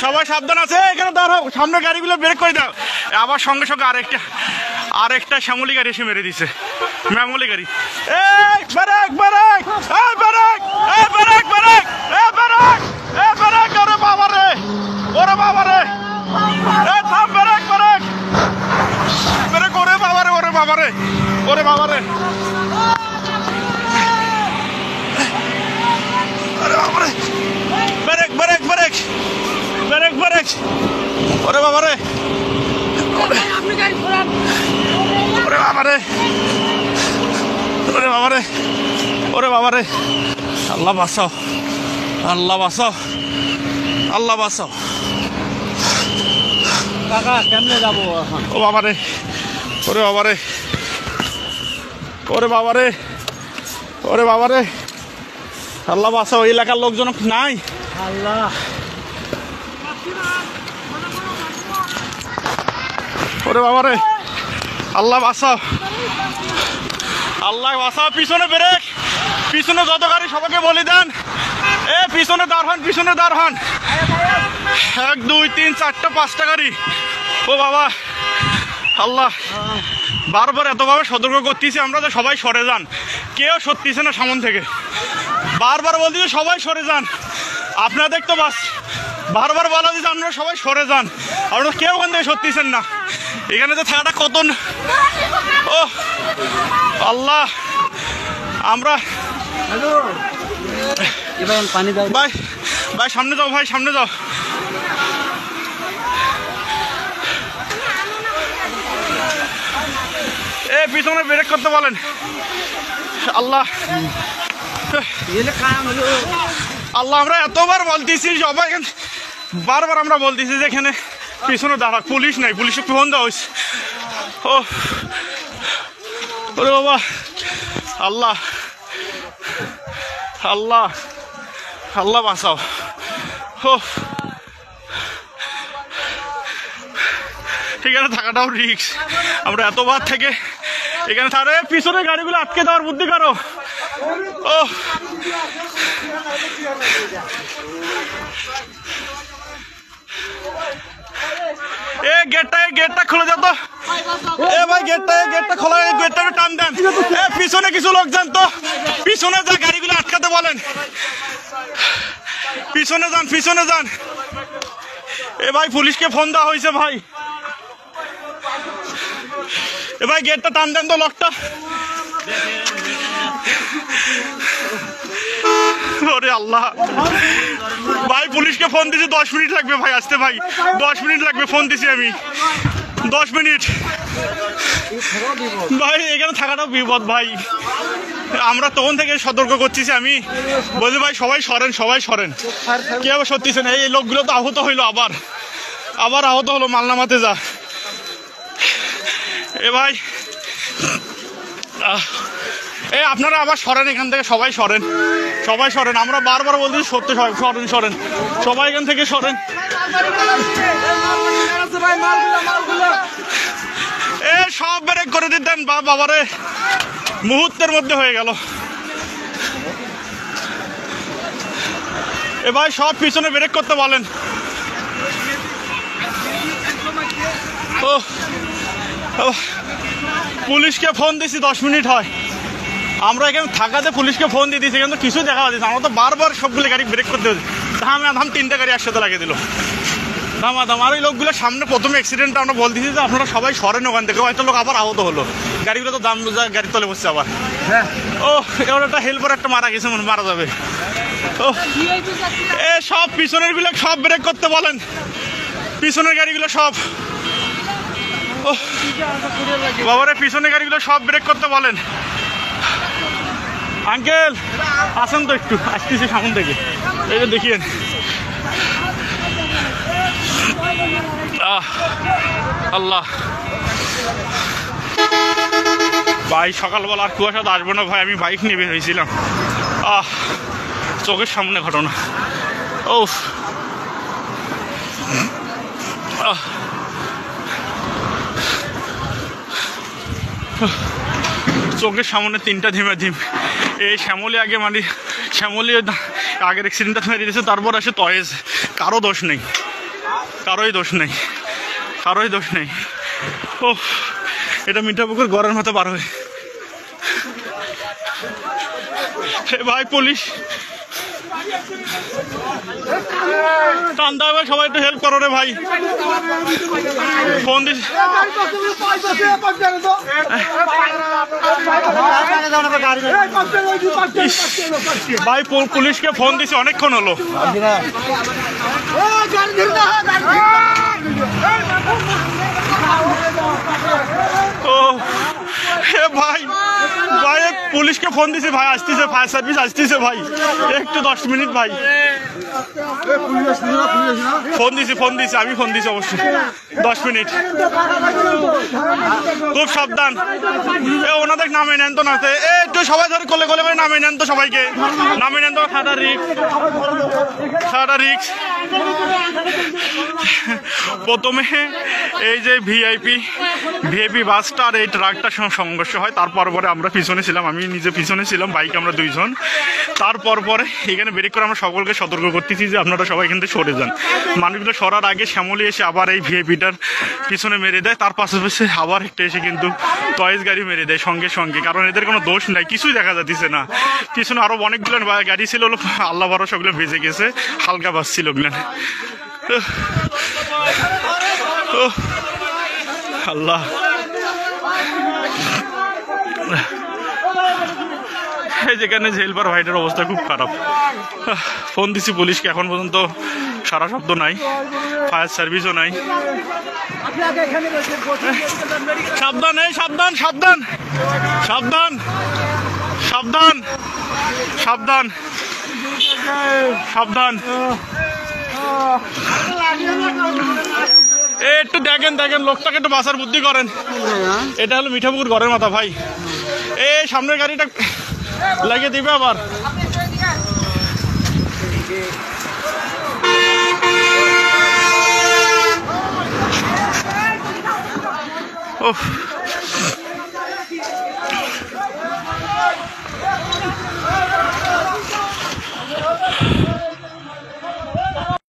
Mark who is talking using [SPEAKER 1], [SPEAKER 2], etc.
[SPEAKER 1] সবাই সাবধান আছে, এখানে দাঁড়াও, সামনে গাড়িগুলো ব্রেক করে দাও। আবার সঙ্গে সঙ্গে আরেকটা শ্যামলি গাড়ি এসে মেরে দিছে, ম্যামলি গাড়ি। ওরে বাবারে, ওরে বাবারে, থাম, ব্রেক ব্রেক ব্রেক, ওরে বাবারে, ওরে বাবারে, ওরে বাবারে, ওরে বাবারে, brake brake brake brake brake, ওরে বাবারে, ওরে বাবারে, ওরে বাবারে, ওরে বাবারে, আল্লাহ বাঁচাও, আল্লাহ বাঁচাও, আল্লাহ বাঁচাও।
[SPEAKER 2] কাকা কেমনে যাবো এখন?
[SPEAKER 1] ও বাবারে, ওরে বাবারে, ওরে বাবারে, ওরে বাবারে, আল্লাহ বাঁচাও। ওই এলাকার লোকজন নাই।
[SPEAKER 2] আল্লাহ,
[SPEAKER 1] ওরে বাবারে, আল্লাহ বাঁচাও, আল্লাহ বাঁচাও। পিছনে ব্রেক, পিছনে যত গাড়ি সবাইকে বলে দেন, পিছনে দাঁড় হন, পিছনে দাঁড় হন। 1 2 3 4টা 5টা গাড়ি। ও বাবা, আল্লাহ বারবার এতভাবে সতর্ক করতেছি আমরা যে সবাই সরে যান, কেউ সরতেছে না সামন থেকে। বারবার বলতেছি সবাই সরে যান, আপনাদের তো বাস বারবার বলা দিচ্ছে আপনারা সবাই সরে যান, আপনারা কেউ ওখান থেকে সরতেছেন না। এখানে তো থাকাটা কত, ও আল্লাহ, আমরা
[SPEAKER 2] পানি দাও
[SPEAKER 1] ভাই, ভাই সামনে যাও, ভাই সামনে যাও। পিছনে ব্রেক করতে বলেন। আল্লাহ, আল্লাহ আমরা এতবার বলতেছি, সবাই বারবার আমরা বলতেছি যে এখানে পিছনে দাঁড়া, পুলিশ নাই, পুলিশে ফোন দেওয়া হয়েছে। ও ওরে বাবা, আল্লাহ, আল্লাহ, আল্লাহ বাঁচাও। ও এখানে থাকাটাও রিস্ক, আমরা এতবার থেকে এখানে থাকলে পিছনে গাড়িগুলো আটকে দেওয়ার বুদ্ধি করো। ও গেটটা খুলে যাও তো, ভাই গেটটা খোলা, গেটটা টান দেন। পিছনে কিছু লোক যান তো, পিছনে যা গাড়িগুলো আটকাতে বলেন, পিছনে যান, পিছনে যান। ভাই পুলিশকে ফোন দেওয়া হয়েছে ভাই, ভাই গেটটা টান দেন তো, লকটা। ওরে আল্লাহ, ভাই পুলিশকে ফোন দিছি, 10 মিনিট লাগবে ভাই আসতে, ভাই 10 মিনিট লাগবে, ফোন দিছি আমি, 10 মিনিট। ভাই এখানে থাকাটাও বিপদ ভাই, আমরা তখন থেকে সতর্ক করতেছি, আমি বলছি ভাই সবাই সরেন, সবাই সরেন, কেউ সত্যিছে না। এই লোকগুলো তো আহত হইলো, আবার আহত হলো, মালনামাতে যা। ভাই আপনারা আবার সরেন এখান থেকে, সবাই সরেন, সবাই সরেন, আমরা বারবার বলছি সত্যি, সরেন সরেন, সবাই এখান থেকে সরেন। সব ব্রেক করে দিতেন, বাবারে মুহূর্তের মধ্যে হয়ে গেল। ভাই সব পিছনে ব্রেক করতে বলেন। ও পুলিশকে ফোন দিছি, 10 মিনিট হয়, আমরা এখানে থাকাতে পুলিশকে ফোন দিয়ে দিয়েছি, কিন্তু কিছু দেখা যাচ্ছে, আমরা তো বারবার সবগুলো গাড়ি ব্রেক করতে হচ্ছে। ধাম 3টা গাড়ি একসাথে লাগিয়ে দিল, ধামাধাম। আর ওই লোকগুলো সামনে প্রথমে অ্যাক্সিডেন্টটা আমরা বলতেছি যে আপনারা সবাই সরেন ওখান থেকে, হয়তো লোক আবার আহত হলো, গাড়িগুলো তো দাম গাড়ির তলে বসছে আবার। ও এবার একটা হেল্পার একটা মারা গেছে, মারা যাবে। ও সব পিছনের গুলো সব ব্রেক করতে বলেন, পিছনের গাড়িগুলো সব। ও বাবারে, পিছনের গাড়িগুলো সব ব্রেক করতে বলেন। আঙ্কেল আসেন তো, একটু আসতেছি সামন থেকে, এই যে দেখিয়েন। আল্লাহ ভাই, সকালবেলা আর কুয়াশা আসবো না ভাই, আমি বাইক নিয়ে বের হয়েছিলাম, চোখের সামনে ঘটনা। ও চোখের সামনে 3টা ধিম, এই শ্যামলি আগে মানে শ্যামলী আগের অ্যাক্সিডেন্টটা মেরে দিয়েছে, তারপর আসে তয়েজ। কারো দোষ নেই, কারোই দোষ নেই, কারোই দোষ নেই। ও এটা মিঠাপুকুর গড়ের মতো বার হয়ে ভাই পুলিশ টান্দা ভাই, সবাই একটু হেল্প করো রে ভাই। ফোন দিস ভাই, পুলিশকে ফোন দিছি অনেকক্ষণ হলো। ও ভাই ভাই পুলিশকে ফোন দিছি ভাই, আসতেছে, ফায়ার সার্ভিস আসতেছে ভাই, একটু 10 মিনিট ভাই। ফোন দিছি আমি, ফোন দিছি অবশ্যই, 10 মিনিট। খুব সাবধান, ওনাদের নামে নেন তো, না একটু সবাই ধরে কোলে কোলে করে নামে নেন তো, সবাইকে নামে নেন তো। সাদা রিক্স। প্রথমে এই যে ভিআইপি বাসটা আর এই ট্রাকটার সঙ্গে সংঘর্ষ হয়, তারপর পরে আমরা পিছনে ছিলাম, আমি নিজে পিছনে ছিলাম, বাইক আমরা 2 জন। তারপর পরে এখানে ব্রেক করে আমরা সকলকে সতর্ক করতেছি যে আপনারা সবাই এখান থেকে সরে যান। মানুষগুলো সরার আগে শ্যামলী এসে আবার এই ভিআইপিটার পিছনে মেরে দেয়, তার পাশাপাশি আবার একটা এসে কিন্তু টয়েস গাড়ি মেরে দেয় সঙ্গে সঙ্গে, কারণ এদের কোনো দোষ নাই, কিছুই দেখা যাচ্ছে না। পিছনে আরো অনেকগুলো গাড়ি ছিল, আল্লাহ ভরসা ওগুলো বেঁচে গেছে, হালকা বাস ছিল ওগুলো। আল্লাহ, যেখানে জেলবার ভাইটার অবস্থা খুব খারাপ। ফোন দিছি পুলিশকে, এখন পর্যন্ত সারা শব্দ নাই, ফায়ার সার্ভিসও নাই। সাবধান, এই সাবধান সাবধান সাবধান সাবধান সাবধান সাবধান। একটু দেখেন লোকটাকে একটু বাঁচার বুদ্ধি করেন। এটা হলো মিঠাপুকুর ঘরের মাথা ভাই, এই সামনের গাড়িটা লাগিয়ে দিবে আবার। ওহ